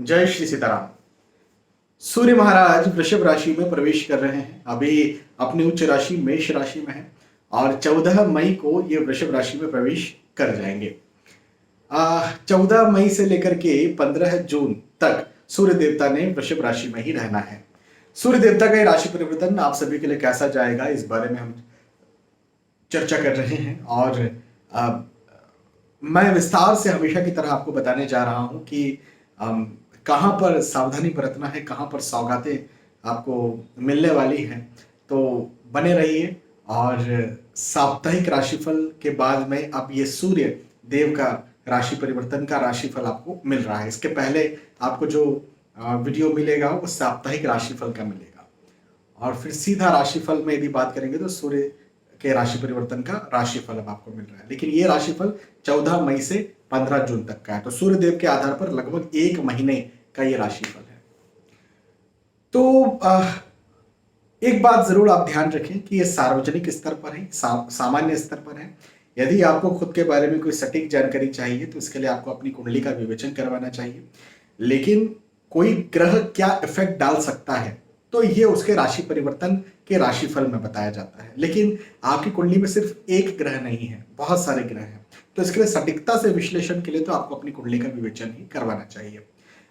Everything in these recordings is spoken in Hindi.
जय श्री सीताराम। सूर्य महाराज वृषभ राशि में प्रवेश कर रहे हैं। अभी अपनी उच्च राशि मेष राशि में है और 14 मई को ये वृषभ राशि में प्रवेश कर जाएंगे। 14 मई से लेकर के 15 जून तक सूर्य देवता ने वृषभ राशि में ही रहना है। सूर्य देवता का ये राशि परिवर्तन आप सभी के लिए कैसा जाएगा, इस बारे में हम चर्चा कर रहे हैं और मैं विस्तार से हमेशा की तरह आपको बताने जा रहा हूं कि कहां पर सावधानी बरतना है, कहां पर सौगातें आपको मिलने वाली हैं। तो बने रहिए। और साप्ताहिक राशिफल के बाद में अब ये सूर्य देव का राशि परिवर्तन का राशिफल आपको मिल रहा है। इसके पहले आपको जो वीडियो मिलेगा वो साप्ताहिक राशिफल का मिलेगा और फिर सीधा राशिफल में यदि बात करेंगे तो सूर्य के राशि परिवर्तन का राशिफल अब आपको मिल रहा है। लेकिन ये राशिफल 14 मई से 15 जून तक का है, तो सूर्य देव के आधार पर लगभग 1 महीने का ये राशिफल है। तो एक बात जरूर आप ध्यान रखें कि ये सार्वजनिक स्तर पर है, सामान्य स्तर पर है। यदि आपको खुद के बारे में कोई सटीक जानकारी चाहिए तो इसके लिए आपको अपनी कुंडली का विवेचन करवाना चाहिए। लेकिन कोई ग्रह क्या इफेक्ट डाल सकता है तो ये उसके राशि परिवर्तन के राशिफल में बताया जाता है। लेकिन आपकी कुंडली में सिर्फ एक ग्रह नहीं है, बहुत सारे ग्रह हैं, तो इसके लिए सटीकता से विश्लेषण के लिए तो आपको अपनी कुंडली का विवेचन ही करवाना चाहिए।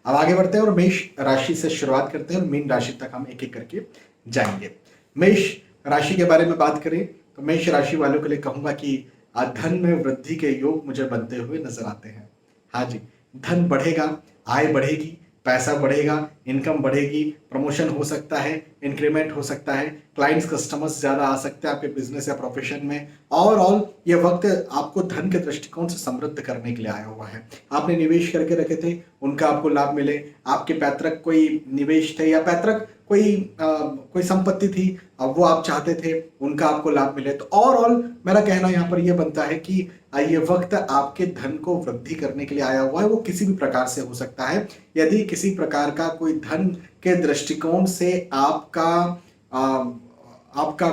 अब आगे बढ़ते हैं और मेष राशि से शुरुआत करते हैं और मीन राशि तक हम एक एक करके जाएंगे। मेष राशि के बारे में बात करें तो मेष राशि वालों के लिए कहूंगा कि धन में वृद्धि के योग मुझे बनते हुए नजर आते हैं। हाँ जी, धन बढ़ेगा, आय बढ़ेगी, पैसा बढ़ेगा, इनकम बढ़ेगी, प्रमोशन हो सकता है, इंक्रीमेंट हो सकता है, क्लाइंट्स कस्टमर्स ज्यादा आ सकते हैं आपके बिजनेस या प्रोफेशन में। ओवरऑल ये वक्त आपको धन के दृष्टिकोण से समृद्ध करने के लिए आया हुआ है। आपने निवेश करके रखे थे, उनका आपको लाभ मिले। आपके पैतृक कोई निवेश थे या पैतृक कोई संपत्ति थी, अब वो आप चाहते थे, उनका आपको लाभ मिले। तो ओवरऑल मेरा कहना यहाँ पर यह बनता है कि ये वक्त आपके धन को वृद्धि करने के लिए आया हुआ है। वो किसी भी प्रकार से हो सकता है। यदि किसी प्रकार का कोई धन के दृष्टिकोण से आपका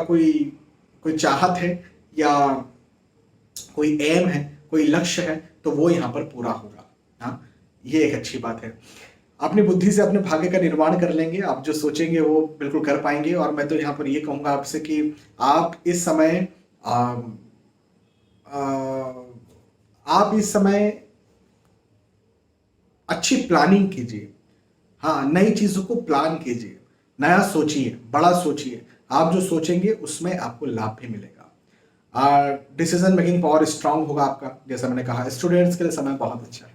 कोई चाहत है या कोई एम है, कोई लक्ष्य है, तो वो यहाँ पर पूरा होगा। हाँ, ये एक अच्छी बात है। अपनी बुद्धि से अपने भाग्य का निर्माण कर लेंगे। आप जो सोचेंगे वो बिल्कुल कर पाएंगे। और मैं तो यहाँ पर ये कहूँगा आपसे कि आप इस समय अच्छी प्लानिंग कीजिए। हाँ, नई चीजों को प्लान कीजिए, नया सोचिए, बड़ा सोचिए। आप जो सोचेंगे उसमें आपको लाभ भी मिलेगा। डिसीजन मेकिंग पावर स्ट्रांग होगा आपका। जैसा मैंने कहा, स्टूडेंट्स के लिए समय बहुत अच्छा है।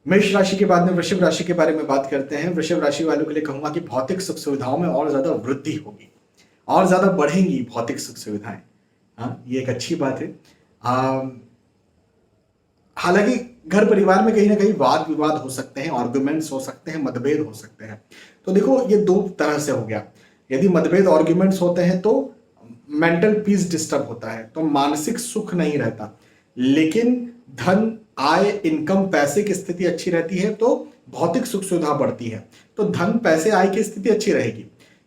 मेष राशि के बाद में वृषभ राशि के बारे में बात करते हैं। वृषभ राशि वालों के लिए कहूंगा कि भौतिक सुख सुविधाओं में और ज्यादा वृद्धि होगी, और ज्यादा बढ़ेंगी भौतिक सुख सुविधाएं। हाँ, ये एक अच्छी बात है। हालांकि घर परिवार में कहीं ना कहीं वाद विवाद हो सकते हैं, आर्गुमेंट्स हो सकते हैं, मतभेद हो सकते हैं। तो देखो, ये दो तरह से हो गया। यदि मतभेद आर्गुमेंट्स होते हैं तो मेंटल पीस डिस्टर्ब होता है, तो मानसिक सुख नहीं रहता। लेकिन धन, आय, इनकम, पैसे की स्थिति अच्छी रहती है तो भौतिक सुख सुविधा बढ़ती है। तो धन, पैसे, आय की स्थिति अच्छी रहेगी।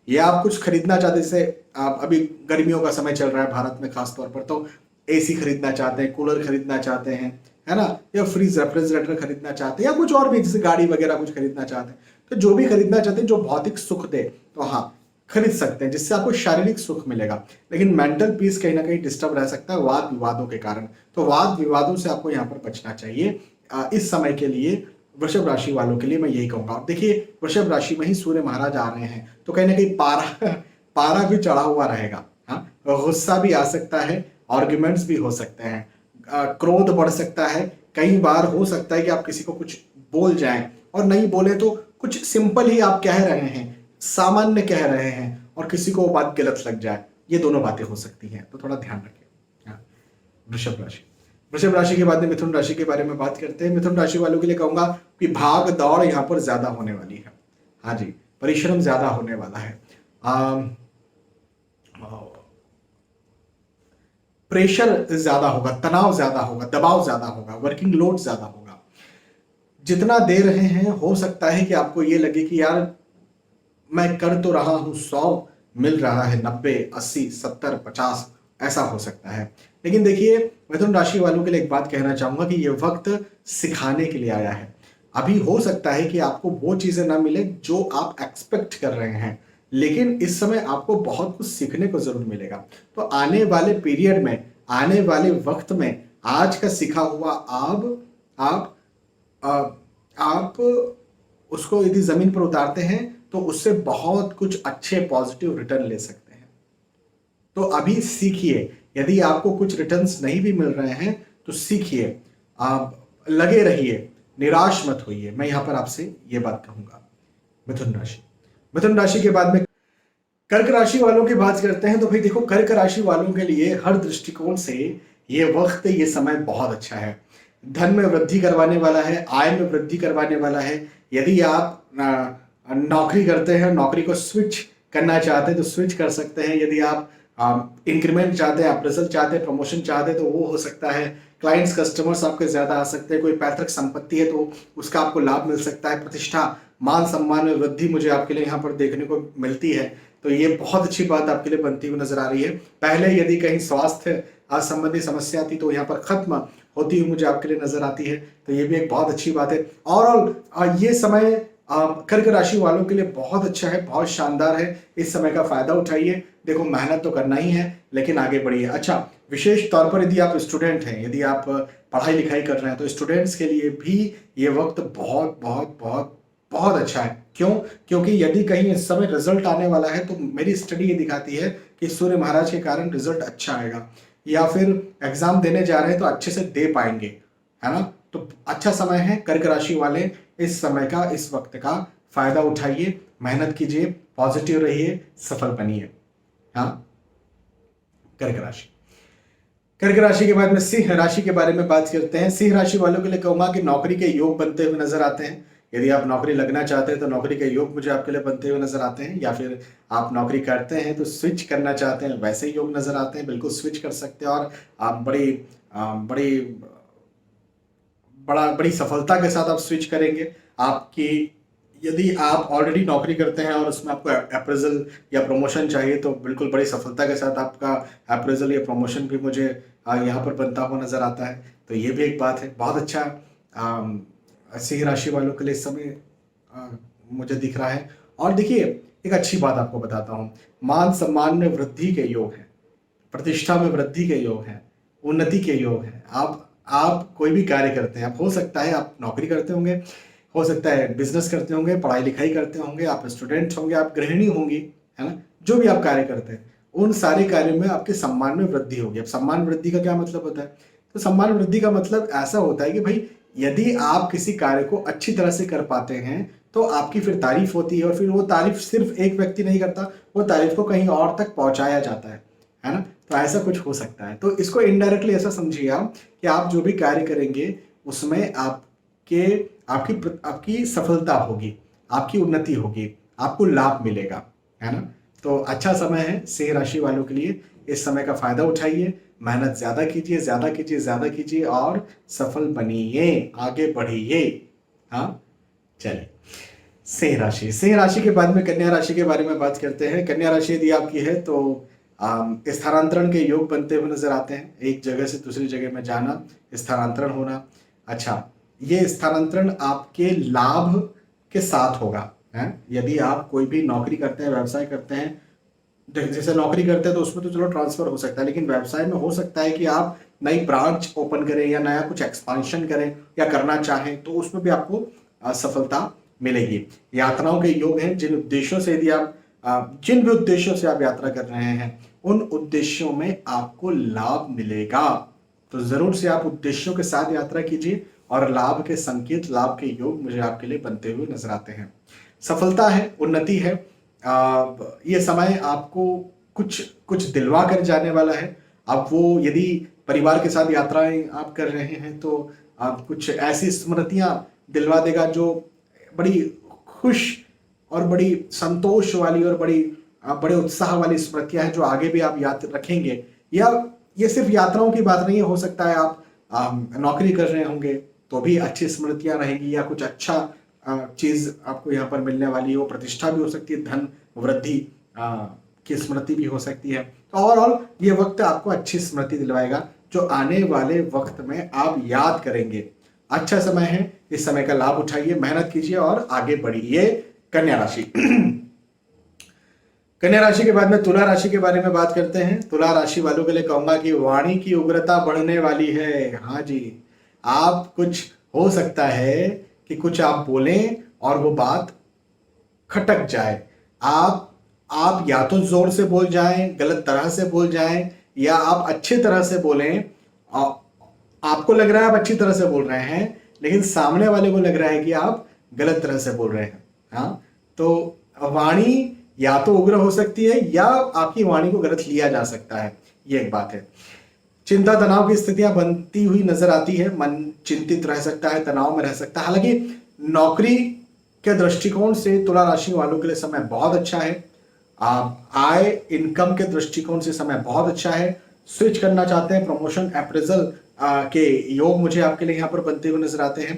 या आप कुछ खरीदना चाहते, जैसे आप अभी गर्मियों का समय चल रहा है भारत में खास तौर पर, तो एसी खरीदना चाहते हैं, कूलर खरीदना चाहते हैं, है ना, या फ्रिज, रेफ्रिजरेटर खरीदना चाहते हैं, या कुछ और भी, जैसे गाड़ी वगैरह कुछ खरीदना चाहते हैं। तो जो भी खरीदना चाहते हैं जो भौतिक सुख दे, तो हाँ, खरीद सकते हैं, जिससे आपको शारीरिक सुख मिलेगा। लेकिन मेंटल पीस कहीं ना कहीं डिस्टर्ब रह सकता है वाद विवादों के कारण। तो वाद विवादों से आपको यहाँ पर बचना चाहिए इस समय के लिए। वृषभ राशि वालों के लिए मैं यही कहूंगा। देखिए, वृषभ राशि में ही सूर्य महाराज आ रहे हैं, तो कहीं ना कहीं पारा भी चढ़ा हुआ रहेगा। हाँ, गुस्सा भी आ सकता है, आर्ग्यूमेंट्स भी हो सकते हैं, क्रोध बढ़ सकता है। कई बार हो सकता है कि आप किसी को कुछ बोल जाएं और नहीं बोले तो कुछ सिंपल ही आप कह रहे हैं, सामान्य कह रहे हैं, और किसी को बात गलत लग जाए। ये दोनों बातें हो सकती हैं, तो थोड़ा ध्यान रखें। वृषभ राशि के बाद में मिथुन राशि के बारे में बात करते हैं। मिथुन राशि वालों के लिए कहूंगा कि भाग दौड़ यहाँ पर ज्यादा होने वाली है। हाँ जी, परिश्रम ज्यादा होने वाला है। प्रेशर ज्यादा होगा, तनाव ज्यादा होगा, दबाव ज्यादा होगा, वर्किंग लोड ज्यादा होगा। जितना दे रहे हैं, हो सकता है कि आपको ये लगे कि यार मैं कर तो रहा हूं 100, मिल रहा है 90, 80, 70, 50, ऐसा हो सकता है। लेकिन देखिए, मिथुन राशि वालों के लिए एक बात कहना चाहूंगा कि ये वक्त सिखाने के लिए आया है। अभी हो सकता है कि आपको वो चीज़ें ना मिले जो आप एक्सपेक्ट कर रहे हैं, लेकिन इस समय आपको बहुत कुछ सीखने को ज़रूर मिलेगा। तो आने वाले पीरियड में, आने वाले वक़्त में आज का सीखा हुआ आप अ, आप उसको यदि ज़मीन पर उतारते हैं, तो उससे बहुत कुछ अच्छे पॉज़िटिव रिटर्न ले सकते हैं। तो अभी सीखिए, यदि आपको कुछ रिटर्न्स नहीं भी मिल रहे हैं तो सीखिए, आप लगे रहिए, निराश मत होइए। मैं यहाँ पर आपसे ये बात कहूँगा। मिथुन राशि, मिथुन राशि के बाद में कर्क राशि वालों की बात करते हैं। तो भाई देखो, कर्क राशि वालों के लिए हर दृष्टिकोण से ये वक्त, ये समय बहुत अच्छा है। धन में वृद्धि करवाने वाला है, आय में वृद्धि करवाने वाला है। यदि आप नौकरी करते हैं, नौकरी को स्विच करना चाहते हैं तो स्विच कर सकते हैं। यदि आप इंक्रीमेंट चाहते हैं, अप्रेजल चाहते हैं, प्रमोशन चाहते हैं तो वो हो सकता है। क्लाइंट्स, कस्टमर्स आपके ज्यादा आ सकते हैं। कोई पैतृक संपत्ति है तो उसका आपको लाभ मिल सकता है। प्रतिष्ठा, मान सम्मान में वृद्धि मुझे आपके लिए यहाँ पर देखने को मिलती है। तो ये बहुत अच्छी बात आपके लिए बनती हुई नजर आ रही है। पहले यदि कहीं स्वास्थ्य संबंधी समस्या थी तो यहाँ पर खत्म होती हुई मुझे आपके लिए नजर आती है। तो ये भी एक बहुत अच्छी बात है। ओवरऑल ये समय कर्क राशि वालों के लिए बहुत अच्छा है, बहुत शानदार है। इस समय का फायदा उठाइए। देखो, मेहनत तो करना ही है, लेकिन आगे बढ़िए। अच्छा, विशेष तौर पर यदि आप स्टूडेंट हैं, यदि आप पढ़ाई लिखाई कर रहे हैं, तो स्टूडेंट्स के लिए भी ये वक्त बहुत बहुत बहुत बहुत अच्छा है। क्यों? क्योंकि यदि कहीं इस समय रिजल्ट आने वाला है तो मेरी स्टडी ये दिखाती है कि सूर्य महाराज के कारण रिजल्ट अच्छा आएगा, या फिर एग्जाम देने जा रहे हैं तो अच्छे से दे पाएंगे, है ना। तो अच्छा समय है। कर्क राशि वाले इस समय का, इस वक्त का फायदा उठाइए, मेहनत कीजिए, पॉजिटिव रहिए, सफल बनिए। हाँ, कर्क राशि। कर्क राशि के बाद में सिंह राशि के बारे में बात करते हैं। सिंह राशि वालों के लिए कहूंगा कि नौकरी के योग बनते हुए नजर आते हैं। यदि आप नौकरी लगना चाहते हैं तो नौकरी के योग मुझे आपके लिए बनते हुए नजर आते हैं, या फिर आप नौकरी करते हैं तो स्विच करना चाहते हैं, वैसे योग नजर आते हैं। बिल्कुल स्विच कर सकते हैं और आप बड़ी बड़ी सफलता के साथ आप स्विच करेंगे। आपकी, यदि आप ऑलरेडी नौकरी करते हैं और उसमें आपको अप्रेजल या प्रमोशन चाहिए तो बिल्कुल बड़ी सफलता के साथ आपका अप्रेजल या प्रमोशन भी मुझे यहाँ पर बनता हुआ नजर आता है। तो ये भी एक बात है। बहुत अच्छा सिंह राशि वालों के लिए इस समय मुझे दिख रहा है। और देखिए, एक अच्छी बात आपको बताता हूँ, मान सम्मान में वृद्धि के योग है, प्रतिष्ठा में वृद्धि के योग हैं, उन्नति के योग हैं। आप कोई भी कार्य करते हैं, आप हो सकता है आप नौकरी करते होंगे, हो सकता है बिजनेस करते होंगे, पढ़ाई लिखाई करते होंगे, आप स्टूडेंट होंगे, आप गृहिणी होंगी, है ना। जो भी आप कार्य करते हैं, उन सारे कार्यों में आपके सम्मान में वृद्धि होगी। अब सम्मान वृद्धि का क्या मतलब होता है? तो सम्मान वृद्धि का मतलब ऐसा होता है कि भाई, यदि आप किसी कार्य को अच्छी तरह से कर पाते हैं तो आपकी फिर तारीफ होती है, और फिर वो तारीफ सिर्फ एक व्यक्ति नहीं करता, वो तारीफ को कहीं और तक पहुंचाया जाता है ना। तो ऐसा कुछ हो सकता है। तो इसको इनडायरेक्टली ऐसा समझिए आप कि आप जो भी कार्य करेंगे उसमें आपके आपकी आपकी सफलता होगी, आपकी उन्नति होगी, आपको लाभ मिलेगा, है ना। तो अच्छा समय है सिंह राशि वालों के लिए। इस समय का फायदा उठाइए, मेहनत ज्यादा कीजिए, ज्यादा कीजिए, ज्यादा कीजिए और सफल बनिए, आगे बढ़िए। हाँ, चलिए। सिंह राशि, सिंह राशि के बाद में कन्या राशि के बारे में बात करते हैं। कन्या राशि यदि आपकी है तो स्थानांतरण के योग बनते हुए नजर आते हैं। एक जगह से दूसरी जगह में जाना, स्थानांतरण होना। अच्छा, ये स्थानांतरण आपके लाभ के साथ होगा, है। यदि आप कोई भी नौकरी करते हैं, व्यवसाय करते हैं, जैसे नौकरी करते हैं तो उसमें तो चलो ट्रांसफर हो सकता है, लेकिन व्यवसाय में हो सकता है कि आप नई ब्रांच ओपन करें या नया कुछ एक्सपांशन करें या करना चाहें, तो उसमें भी आपको सफलता मिलेगी। यात्राओं के योग हैं। जिन उद्देश्यों से यदि आप जिन भी उद्देश्यों से आप यात्रा कर रहे हैं, उन उद्देश्यों में आपको लाभ मिलेगा। तो जरूर से आप उद्देश्यों के साथ यात्रा कीजिए और लाभ के संकेत, लाभ के योग मुझे आपके लिए बनते हुए नजर आते हैं। सफलता है, उन्नति है। ये समय आपको कुछ कुछ दिलवा कर जाने वाला है। अब वो, यदि परिवार के साथ यात्राएं आप कर रहे हैं तो आप कुछ ऐसी स्मृतियां दिलवा देगा जो बड़ी खुश और बड़ी संतोष वाली और बड़े उत्साह वाली स्मृतियां हैं, जो आगे भी आप याद रखेंगे। या ये सिर्फ यात्राओं की बात नहीं है, हो सकता है आप नौकरी कर रहे होंगे तो भी अच्छी स्मृतियां रहेंगी, या कुछ अच्छा चीज आपको यहाँ पर मिलने वाली है। वो प्रतिष्ठा भी हो सकती है, धन वृद्धि की स्मृति भी हो सकती है। तो ओवरऑल ये वक्त आपको अच्छी स्मृति दिलवाएगा, जो आने वाले वक्त में आप याद करेंगे। अच्छा समय है, इस समय का लाभ उठाइए, मेहनत कीजिए और आगे बढ़िए। कन्या राशि। कन्या राशि के बाद में तुला राशि के बारे में बात करते हैं। तुला राशि वालों के लिए कहूंगा कि वाणी की उग्रता बढ़ने वाली है। हाँ जी, आप कुछ हो सकता है कि कुछ आप बोलें और वो बात खटक जाए। आप या तो जोर से बोल जाएं, गलत तरह से बोल जाएं, या आप अच्छी तरह से बोलें। आ, आपको लग रहा है आप अच्छी तरह से बोल रहे हैं, लेकिन सामने वाले को लग रहा है कि आप गलत तरह से बोल रहे हैं। हाँ, तो वाणी या तो उग्र हो सकती है या आपकी वाणी को गलत लिया जा सकता है, ये एक बात है। चिंता तनाव की स्थितियां बनती हुई नजर आती है। मन चिंतित रह सकता है, तनाव में रह सकता है। हालांकि नौकरी के दृष्टिकोण से तुला राशि वालों के लिए समय बहुत अच्छा है। आप आय इनकम के दृष्टिकोण से समय बहुत अच्छा है। स्विच करना चाहते हैं, प्रमोशन अप्रेजल के योग मुझे आपके लिए यहाँ पर बनते हुए नजर आते हैं।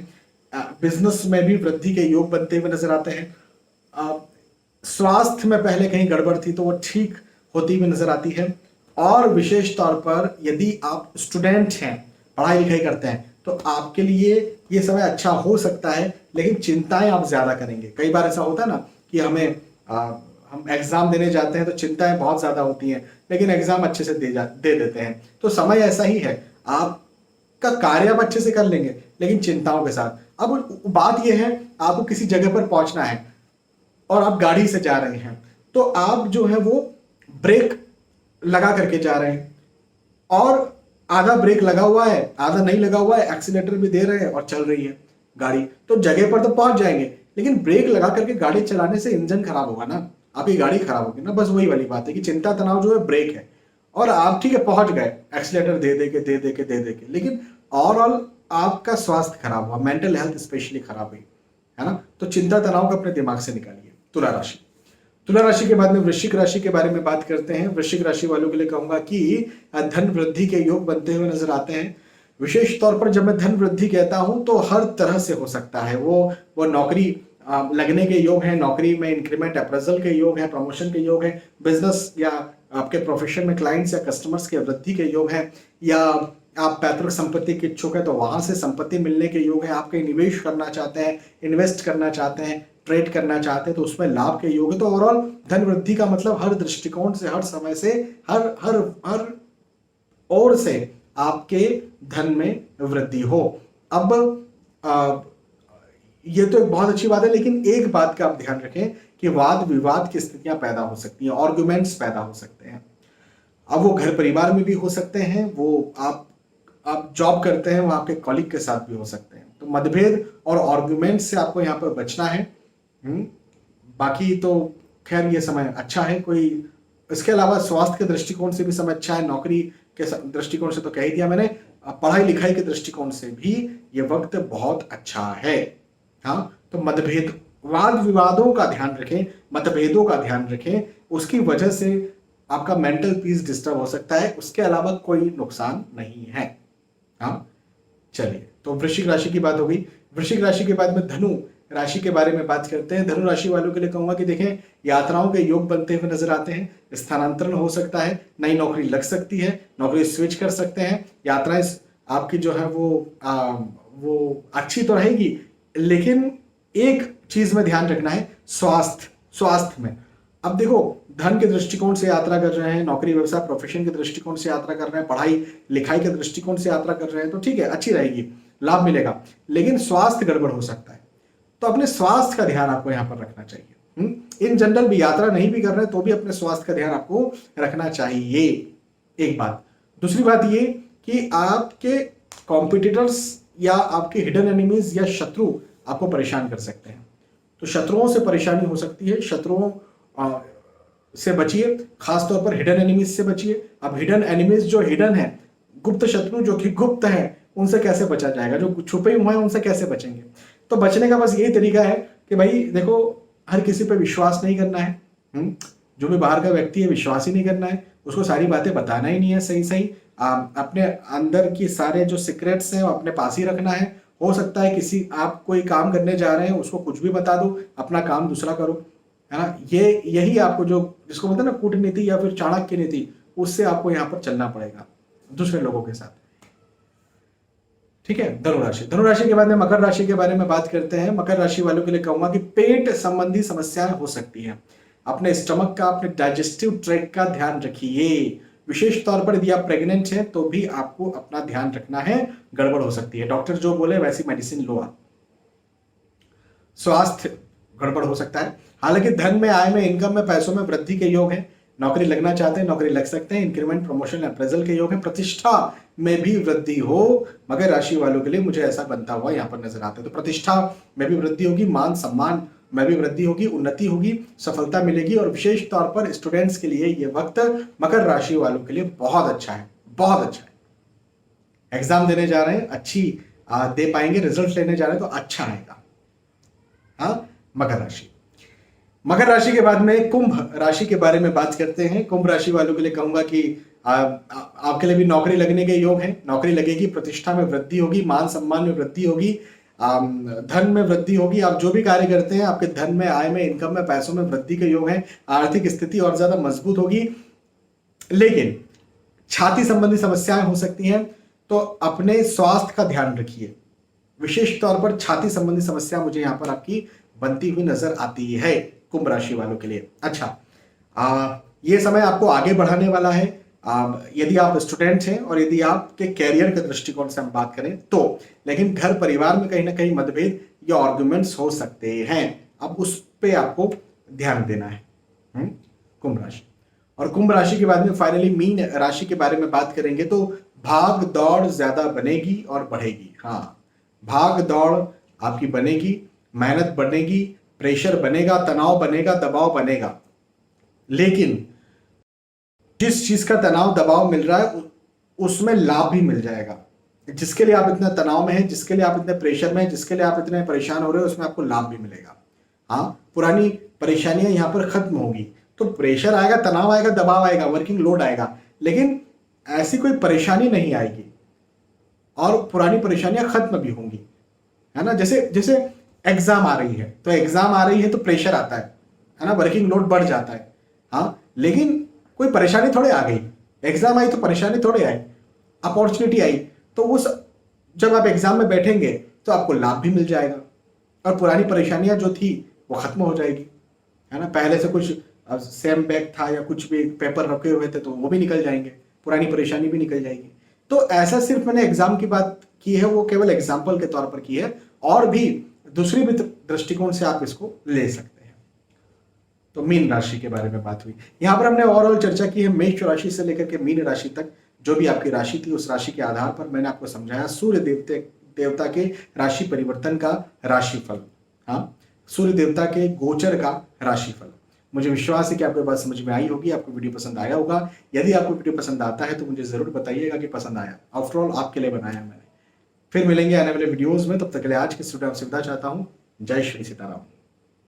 बिजनेस में भी वृद्धि के योग बनते हुए नजर आते हैं। स्वास्थ्य में पहले कहीं गड़बड़ थी तो वो ठीक होती हुई नजर आती है। और विशेष तौर पर यदि आप स्टूडेंट हैं, पढ़ाई लिखाई करते हैं, तो आपके लिए ये समय अच्छा हो सकता है, लेकिन चिंताएं आप ज्यादा करेंगे। कई बार ऐसा होता है ना कि हम एग्जाम देने जाते हैं तो चिंताएं बहुत ज्यादा होती हैं, लेकिन एग्जाम अच्छे से दे देते हैं। तो समय ऐसा ही है, आपका कार्य आप अच्छे से कर लेंगे, लेकिन चिंताओं के साथ। अब बात यह है, आपको किसी जगह पर पहुंचना है और आप गाड़ी से जा रहे हैं, तो आप जो है वो ब्रेक लगा करके जा रहे हैं, और आधा ब्रेक लगा हुआ है, आधा नहीं लगा हुआ है, एक्सीलेटर भी दे रहे हैं और चल रही है गाड़ी, तो जगह पर तो पहुंच जाएंगे, लेकिन ब्रेक लगा करके गाड़ी चलाने से इंजन खराब होगा ना, आपकी गाड़ी खराब होगी ना। बस वही वाली बात है कि चिंता तनाव जो है ब्रेक है, और आप ठीक है पहुंच गए एक्सीलेटर दे दे के, लेकिन ओवरऑल आपका स्वास्थ्य खराब हुआ, मेंटल हेल्थ स्पेशली खराब हुई, है ना। तो चिंता तनाव को अपने दिमाग से निकालिए। तुला राशि। तुला राशि के बाद में वृश्चिक राशि के बारे में बात करते हैं। वृश्चिक राशि वालों के लिए कहूंगा कि धन वृद्धि के योग बनते हुए नजर आते हैं। विशेष तौर पर जब मैं धन वृद्धि कहता हूं तो हर तरह से हो सकता है। वो नौकरी लगने के योग है, नौकरी में इंक्रीमेंट अप्रेजल के योग है, प्रमोशन के योग है, बिजनेस या आपके प्रोफेशन में क्लाइंट्स या कस्टमर्स के वृद्धि के योग है, या आप पैतृक संपत्ति के इच्छुक है तो वहां से संपत्ति मिलने के योग है। आप कहीं निवेश करना चाहते हैं, इन्वेस्ट करना चाहते हैं, ट्रेड करना चाहते हैं, तो उसमें लाभ के योग है। तो ओवरऑल धन वृद्धि का मतलब हर दृष्टिकोण से, हर समय से, हर हर हर ओर से आपके धन में वृद्धि हो। अब ये तो एक बहुत अच्छी बात है, लेकिन एक बात का आप ध्यान रखें कि वाद विवाद की स्थितियां पैदा हो सकती हैं, आर्गुमेंट्स पैदा हो सकते हैं। अब वो घर परिवार में भी हो सकते हैं, वो आप जॉब करते हैं वो आपके कॉलीग के साथ भी हो सकते हैं। तो मतभेद और आर्गुमेंट से आपको यहाँ पर बचना है। बाकी तो खैर ये समय अच्छा है। कोई इसके अलावा स्वास्थ्य के दृष्टिकोण से भी समय अच्छा है, नौकरी के दृष्टिकोण से तो कह ही दिया मैंने, पढ़ाई लिखाई के दृष्टिकोण से भी ये वक्त बहुत अच्छा है। हाँ, तो मतभेद वाद विवादों का ध्यान रखें, मतभेदों का ध्यान रखें, उसकी वजह से आपका मेंटल पीस डिस्टर्ब हो सकता है, उसके अलावा कोई नुकसान नहीं है। हाँ, चलिए, तो वृश्चिक राशि की बात हो गई। वृश्चिक राशि के बाद में धनु राशि के बारे में बात करते हैं। धनु राशि वालों के लिए कहूंगा कि देखें, यात्राओं के योग बनते हुए नजर आते हैं, स्थानांतरण हो सकता है, नई नौकरी लग सकती है, नौकरी स्विच कर सकते हैं, यात्राएं आपकी जो है वो अच्छी तो रहेगी, लेकिन एक चीज में ध्यान रखना है, स्वास्थ्य में। अब देखो, धन के दृष्टिकोण से यात्रा कर रहे हैं, नौकरी व्यवसाय प्रोफेशन के दृष्टिकोण से यात्रा कर रहे हैं, पढ़ाई लिखाई के दृष्टिकोण से यात्रा कर रहे हैं, तो ठीक है, अच्छी रहेगी, लाभ मिलेगा, लेकिन स्वास्थ्य गड़बड़ हो सकता है। तो अपने स्वास्थ्य का ध्यान आपको यहां पर रखना चाहिए। इन जनरल भी यात्रा नहीं भी कर रहे हैं तो भी अपने स्वास्थ्य का ध्यान आपको रखना चाहिए, एक बात। दूसरी बात ये कि आपके कॉम्पिटिटर्स या आपके हिडन एनिमीज या शत्रु आपको परेशान कर सकते हैं, तो शत्रुओं से परेशानी हो सकती है। शत्रुओं से बचिए, खासतौर पर हिडन एनिमीज से बचिए। अब हिडन एनिमीज जो हिडन है, गुप्त शत्रु जो कि गुप्त है, उनसे कैसे बचा जाएगा, जो छुपे हुए हैं उनसे कैसे बचेंगे। तो बचने का बस यही तरीका है कि भाई देखो, हर किसी पे विश्वास नहीं करना है। जो भी बाहर का व्यक्ति है विश्वास ही नहीं करना है, उसको सारी बातें बताना ही नहीं है सही सही। अपने अंदर की सारे जो सीक्रेट्स हैं वो अपने पास ही रखना है। हो सकता है किसी आप कोई काम करने जा रहे हैं उसको कुछ भी बता दो, अपना काम दूसरा करो, है ना। यही आपको जो जिसको बोलते हैं ना कूटनीति या फिर चाणक्य नीति, उससे आपको यहाँ पर चलना पड़ेगा दूसरे लोगों के साथ। ठीक है। धनुराशि, धनुराशि के बाद में मकर राशि के बारे में बात करते हैं। मकर राशि वालों के लिए कहूंगा कि पेट संबंधी समस्याएं हो सकती हैं। अपने स्टमक का, अपने डाइजेस्टिव ट्रैक्ट का ध्यान रखिए। विशेष तौर पर यदि आप प्रेग्नेंट हैं तो भी आपको अपना ध्यान रखना है, गड़बड़ हो सकती है। डॉक्टर जो बोले वैसी मेडिसिन लो आप। स्वास्थ्य गड़बड़ हो सकता है। हालांकि धन में, आय में, इनकम में, पैसों में वृद्धि के योग है। नौकरी लगना चाहते हैं, नौकरी लग सकते हैं। इंक्रीमेंट, प्रमोशन, अप्रेजल के योग है। प्रतिष्ठा में भी वृद्धि हो मकर राशि वालों के लिए, मुझे ऐसा बनता हुआ यहाँ पर नजर आता है। तो प्रतिष्ठा में भी वृद्धि होगी, मान सम्मान में भी वृद्धि होगी, उन्नति होगी, सफलता मिलेगी। और विशेष तौर पर स्टूडेंट्स के लिए ये वक्त मकर राशि वालों के लिए बहुत अच्छा है, बहुत अच्छा है। एग्जाम देने जा रहे हैं, अच्छी दे पाएंगे, रिजल्ट लेने जा रहे हैं तो अच्छा रहेगा। हाँ, मकर राशि। मकर राशि के बाद में कुंभ राशि के बारे में बात करते हैं। कुंभ राशि वालों के लिए कहूंगा कि आपके लिए भी नौकरी लगने के योग हैं। नौकरी लगेगी, प्रतिष्ठा में वृद्धि होगी, मान सम्मान में वृद्धि होगी, धन में वृद्धि होगी। आप जो भी कार्य करते हैं, आपके धन में, आय में, इनकम में, पैसों में वृद्धि के योग हैं। आर्थिक स्थिति और ज्यादा मजबूत होगी। लेकिन छाती संबंधी समस्याएं हो सकती हैं, तो अपने स्वास्थ्य का ध्यान रखिए। विशेष तौर पर छाती संबंधी समस्या मुझे यहां पर आपकी बनती हुई नजर आती है कुंभ राशि वालों के लिए। अच्छा, ये समय आपको आगे बढ़ाने वाला है। यदि आप स्टूडेंट हैं और यदि आपके कैरियर के दृष्टिकोण से हम बात करें तो, लेकिन घर परिवार में कहीं ना कहीं मतभेद या आर्गुमेंट्स हो सकते हैं। अब उस पे आपको ध्यान देना है। कुंभ राशि। और कुंभ राशि के बाद में फाइनली मीन राशि के बारे में बात करेंगे तो भाग दौड़ ज्यादा बनेगी और बढ़ेगी। हाँ, भाग दौड़ आपकी बनेगी, मेहनत बनेगी, प्रेशर बनेगा, तनाव बनेगा, दबाव बनेगा। लेकिन जिस चीज का तनाव दबाव मिल रहा है उसमें लाभ भी मिल जाएगा। जिसके लिए आप इतना तनाव में हैं, जिसके लिए आप इतने प्रेशर में हैं, जिसके लिए आप इतने परेशान हो रहे हो, उसमें आपको लाभ भी मिलेगा। हाँ, पुरानी परेशानियां यहां पर खत्म होगी। तो प्रेशर आएगा, तनाव आएगा, दबाव आएगा, वर्किंग लोड आएगा, लेकिन ऐसी कोई परेशानी नहीं आएगी और पुरानी परेशानियां खत्म भी होंगी, है ना। जैसे जैसे एग्जाम आ रही है, तो एग्जाम आ रही है तो प्रेशर आता है ना, वर्किंग लोड बढ़ जाता है। हाँ, लेकिन कोई परेशानी थोड़े आ गई, एग्जाम आई तो परेशानी थोड़े आई, अपॉर्चुनिटी आई, तो उस जब आप एग्जाम में बैठेंगे तो आपको लाभ भी मिल जाएगा और पुरानी परेशानियां जो थी वो खत्म हो जाएगी, है ना। पहले से कुछ सेम बैग था या कुछ भी पेपर रखे हुए थे तो वो भी निकल जाएंगे, पुरानी परेशानी भी निकल जाएगी। तो ऐसा सिर्फ मैंने एग्जाम की बात की है, वो केवल एग्जाम्पल के तौर पर की है, और भी दूसरी भी दृष्टिकोण से आप इसको ले सकते हैं। तो मीन राशि के बारे में बात हुई। यहां पर हमने ओवरऑल चर्चा की है मेष राशि से लेकर के मीन राशि तक। जो भी आपकी राशि थी उस राशि के आधार पर मैंने आपको समझाया सूर्य देवता के राशि परिवर्तन का राशिफल। हाँ, सूर्य देवता के गोचर का राशिफल। मुझे विश्वास है कि आपको बात समझ में आई होगी, आपको वीडियो पसंद आया होगा। यदि आपको वीडियो पसंद आता है तो मुझे जरूर बताइएगा कि पसंद आया। आफ्टरऑल आपके लिए बनाया मैंने। फिर मिलेंगे आने वाले वीडियोस में, तब तक के लिए आज के स्टूडियो आपसे विदा चाहता हूं। जय श्री सीताराम।